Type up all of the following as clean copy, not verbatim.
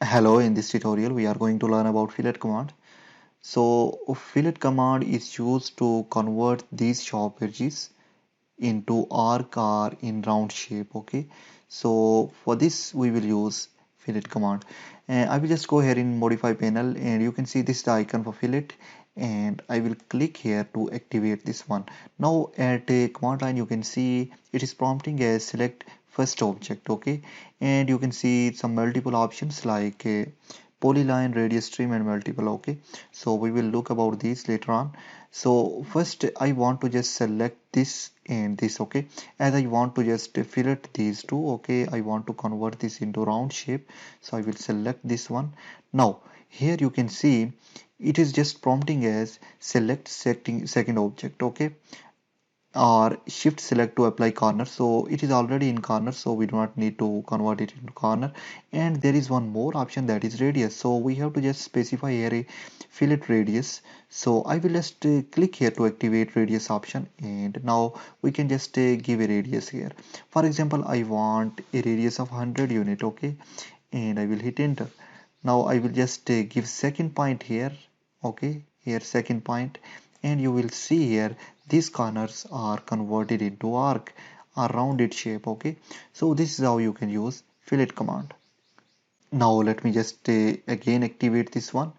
Hello, in this tutorial we are going to learn about fillet command. So fillet command is used to convert these sharp edges into arc or in round shape. Okay, so for this we will use fillet command, and I will just go here in modify panel and you can see this is the icon for fillet, and I will click here to activate this one. Now at a command line you can see it is prompting as select first object. Okay, and you can see some multiple options like polyline, radius, trim and multiple. Okay, so we will look about these later on. So first I want to just select this and this. Okay, as I want to just fillet these two. Okay, I want to convert this into round shape, so I will select this one. Now here you can see it is just prompting as select second object. Okay, or shift select to apply corner, so it is already in corner, so we do not need to convert it into corner. And there is one more option, that is radius, so we have to just specify here a fillet radius. So I will just click here to activate radius option, and now we can just give a radius here. For example, I want a radius of 100 unit. Okay, and I will hit enter. Now I will just give second point here. Okay, here second point, and you will see here these corners are converted into arc or rounded shape. Okay, so this is how you can use fillet command. Now let me just again activate this one,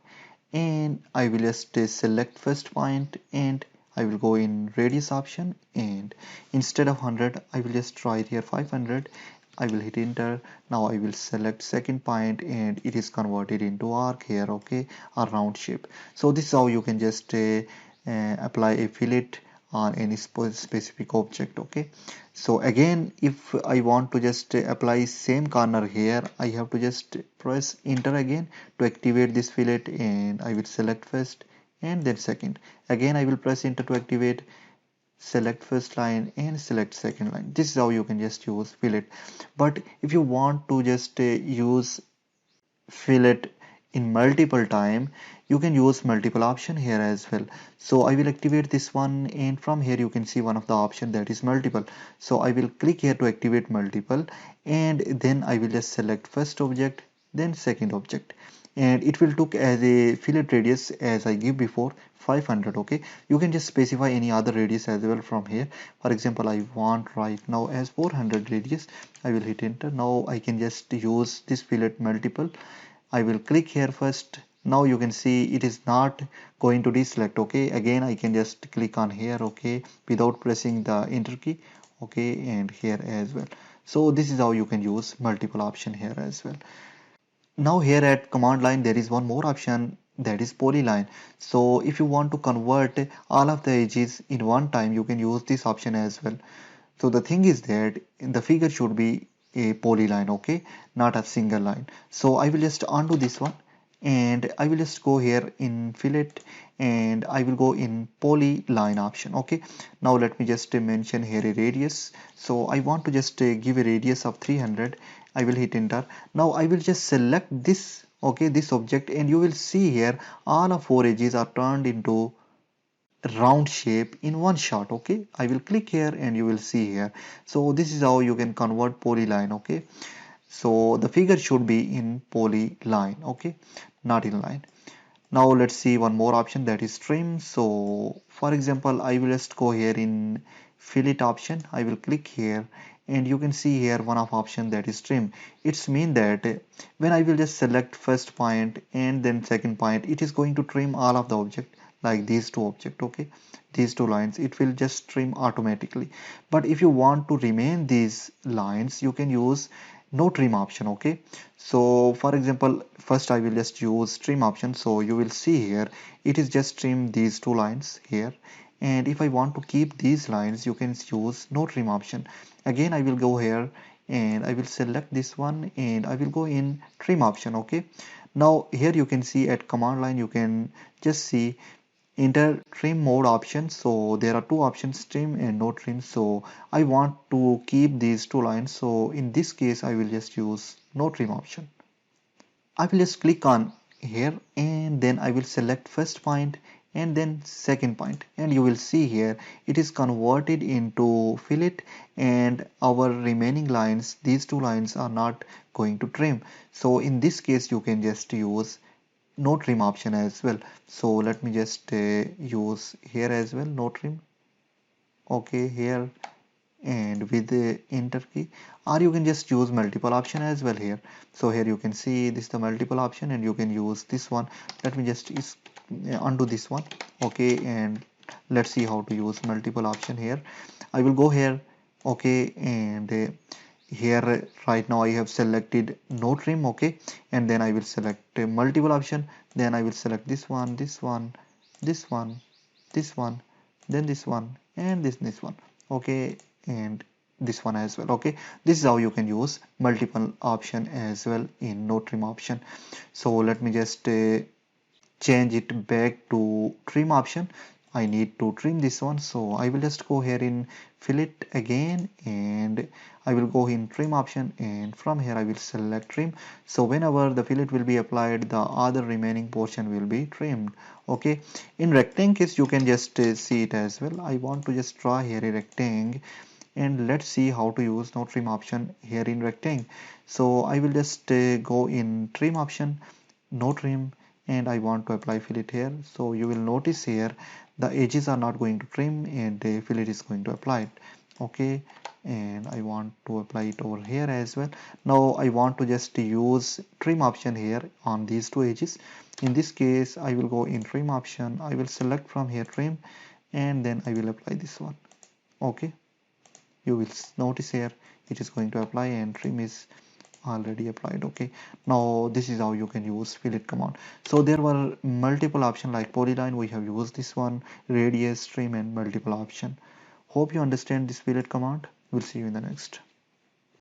and I will just select first point, and I will go in radius option, and instead of 100 I will just write here 500. I will hit enter. Now I will select second point and it is converted into arc here. Okay, a round shape. So this is how you can just apply a fillet on any specific object. Okay, so again if I want to just apply same corner here, I have to just press enter again to activate this fillet, and I will select first and then second. Again I will press enter to activate, select first line and select second line. This is how you can just use fillet. But if you want to just use fillet in multiple time, you can use multiple option here as well. So I will activate this one, and from here you can see one of the option, that is multiple. So I will click here to activate multiple, and then I will just select first object, then second object, and it will took as a fillet radius as I give before 500. Okay, you can just specify any other radius as well from here. For example, I want right now as 400 radius. I will hit enter. Now I can just use this fillet multiple. I will click here first. Now you can see it is not going to deselect. Okay, again I can just click on here. Okay, without pressing the enter key. Okay, and here as well. So this is how you can use multiple option here as well. Now here at command line there is one more option, that is polyline. So if you want to convert all of the edges in one time, you can use this option as well. So the thing is that in the figure should be a polyline. Okay, not a single line. So I will just undo this one, and I will just go here in fillet, and I will go in polyline option. Okay, now let me just mention here a radius. So I want to just give a radius of 300. I will hit enter. Now I will just select this, okay, this object, and you will see here all of four edges are turned into round shape in one shot. Okay, I will click here and you will see here. So this is how you can convert polyline. Okay, so the figure should be in polyline. Okay, not in line. Now let's see one more option, that is trim. So for example, I will just go here in fillet option. I will click here, and you can see here one of option, that is trim. It's mean that when I will just select first point and then second point, it is going to trim all of the object like these two object. Okay, these two lines, it will just trim automatically. But if you want to remain these lines, you can use no trim option. Okay, so for example, first I will just use trim option. So you will see here it is just trim these two lines here, and if I want to keep these lines, you can use no trim option. Again I will go here and I will select this one, and I will go in trim option. Okay, now here you can see at command line you can just see enter trim mode option. So there are two options, trim and no trim. So I want to keep these two lines, so in this case I will just use no trim option. I will just click on here, and then I will select first point, and then second point, and you will see here it is converted into fillet, and our remaining lines, these two lines are not going to trim. So in this case you can just use no trim option as well. So let me just use here as well no trim. Okay, here, and with the enter key, or you can just use multiple option as well here. So here you can see this is the multiple option, and you can use this one. Let me just undo this one. Okay, and let's see how to use multiple option here. I will go here. Okay, and here right now I have selected no trim. Okay, and then I will select multiple option, then I will select this one, this one, this one, this one, then this one, and this one. Okay, and this one as well. Okay, this is how you can use multiple option as well in no trim option. So let me just change it back to trim option. I need to trim this one, so I will just go here in fillet again, and I will go in trim option, and from here I will select trim. So whenever the fillet will be applied, the other remaining portion will be trimmed. Okay, in rectangle case you can just see it as well. I want to just draw here a rectangle, and let's see how to use no trim option here in rectangle. So I will just go in trim option, no trim, and I want to apply fillet here. So you will notice here the edges are not going to trim, and the fillet is going to apply it. Okay, and I want to apply it over here as well. Now I want to just use trim option here on these two edges. In this case I will go in trim option, I will select from here trim, and then I will apply this one. Okay, you will notice here it is going to apply, and trim is already applied. Okay, now this is how you can use fillet command. So there were multiple options like polyline, we have used this one, radius, trim, and multiple option. Hope you understand this fillet command. We'll see you in the next.